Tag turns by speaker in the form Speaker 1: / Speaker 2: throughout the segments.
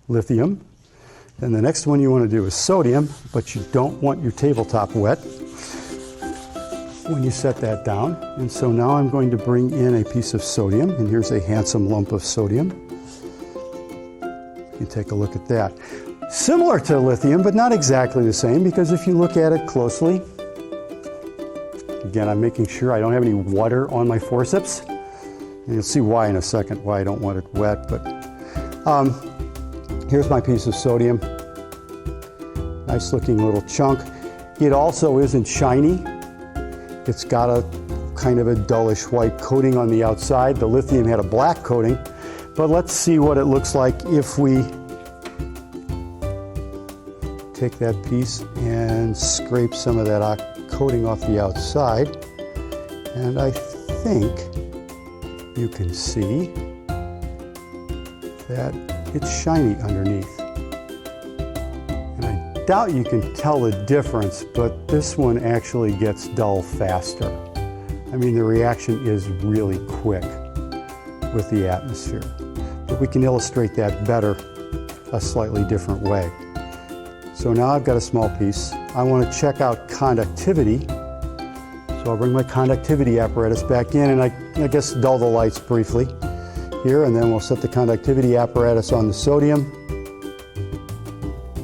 Speaker 1: lithium. Then the next one you want to do is sodium, but you don't want your tabletop wet when you set that down. And so now I'm going to bring in a piece of sodium, and here's a handsome lump of sodium. You can take a look at that. Similar to lithium, but not exactly the same, because if you look at it closely, again, I'm making sure I don't have any water on my forceps. And you'll see why in a second, why I don't want it wet. But here's my piece of sodium. Nice looking little chunk. It also isn't shiny. It's got a kind of a dullish white coating on the outside. The lithium had a black coating. But let's see what it looks like if we take that piece and scrape some of that coating off the outside. And I think you can see that it's shiny underneath. And I doubt you can tell the difference, but this one actually gets dull faster. I mean, the reaction is really quick with the atmosphere. But we can illustrate that better a slightly different way. So now I've got a small piece. I want to check out conductivity. So I'll bring my conductivity apparatus back in, and I guess dull the lights briefly here, and then we'll set the conductivity apparatus on the sodium.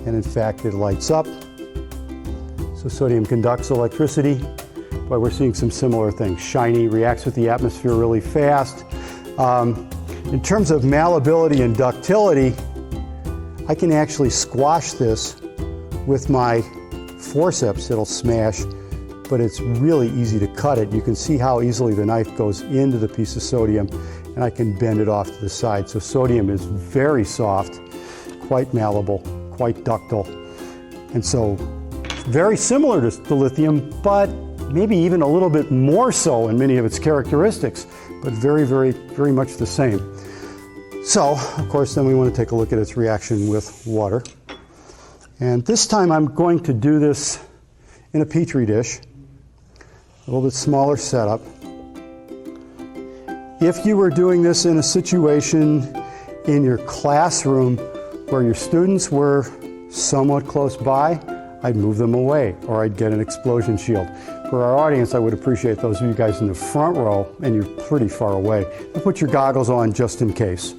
Speaker 1: And in fact, it lights up. So sodium conducts electricity, but we're seeing some similar things. Shiny, reacts with the atmosphere really fast. In terms of malleability and ductility, I can actually squash this with my forceps. It'll smash, but it's really easy to cut it. You can see how easily the knife goes into the piece of sodium, and I can bend it off to the side. So sodium is very soft, quite malleable, quite ductile, and so very similar to lithium, but maybe even a little bit more so in many of its characteristics, but very, very, very much the same. So, of course, then we want to take a look at its reaction with water. And this time I'm going to do this in a Petri dish, a little bit smaller setup. If you were doing this in a situation in your classroom where your students were somewhat close by, I'd move them away, or I'd get an explosion shield. For our audience, I would appreciate those of you guys in the front row, and you're pretty far away, to put your goggles on just in case.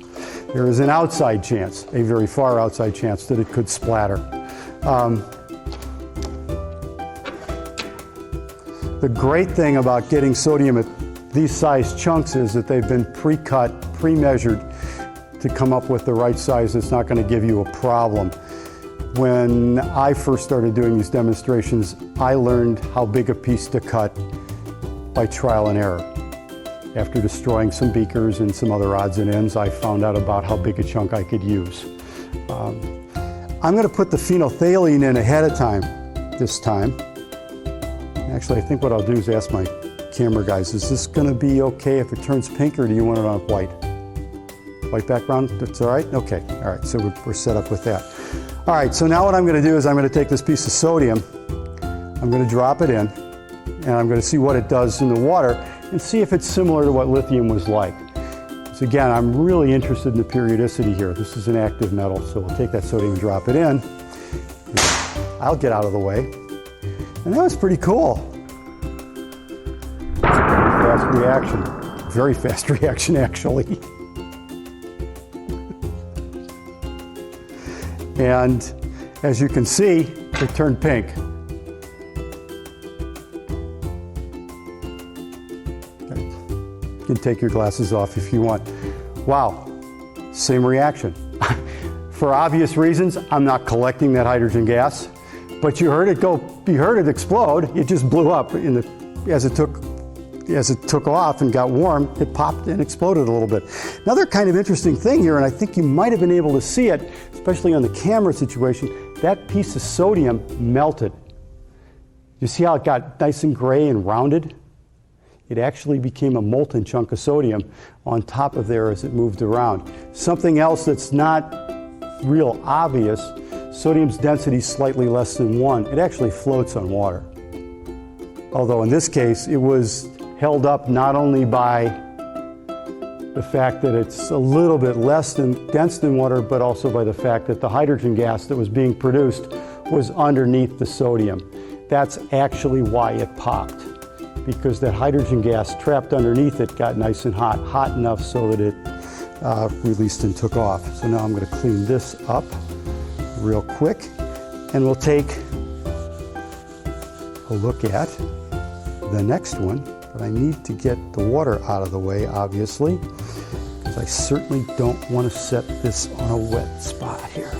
Speaker 1: There is an outside chance, a very far outside chance, that it could splatter. The great thing about getting sodium at these size chunks is that they've been pre-cut, pre-measured to come up with the right size that's not going to give you a problem. When I first started doing these demonstrations, I learned how big a piece to cut by trial and error. After destroying some beakers and some other odds and ends, I found out about how big a chunk I could use. I'm going to put the phenolphthalein in ahead of time this time. Actually, I think what I'll do is ask my camera guys, is this going to be okay if it turns pink, or do you want it on white? White background, that's all right? Okay, all right, so we're set up with that. All right, so now what I'm going to do is I'm going to take this piece of sodium, I'm going to drop it in, and I'm going to see what it does in the water and see if it's similar to what lithium was like. So again, I'm really interested in the periodicity here. This is an active metal, so we'll take that sodium and drop it in. I'll get out of the way. And that was pretty cool. Fast reaction. Very fast reaction, actually. And as you can see, it turned pink. Okay. You can take your glasses off if you want. Wow, same reaction. For obvious reasons, I'm not collecting that hydrogen gas, but you heard it go, you heard it explode. It just blew up as it took off and got warm, it popped and exploded a little bit. Another kind of interesting thing here, and I think you might have been able to see it, especially on the camera situation, that piece of sodium melted. You see how it got nice and gray and rounded? It actually became a molten chunk of sodium on top of there as it moved around. Something else that's not real obvious, sodium's density is slightly less than 1. It actually floats on water. Although in this case, it was held up not only by the fact that it's a little bit less dense than water, but also by the fact that the hydrogen gas that was being produced was underneath the sodium. That's actually why it popped, because that hydrogen gas trapped underneath it got nice and hot enough so that it released and took off. So now I'm going to clean this up real quick, and we'll take a look at the next one. But I need to get the water out of the way, obviously, because I certainly don't want to set this on a wet spot here.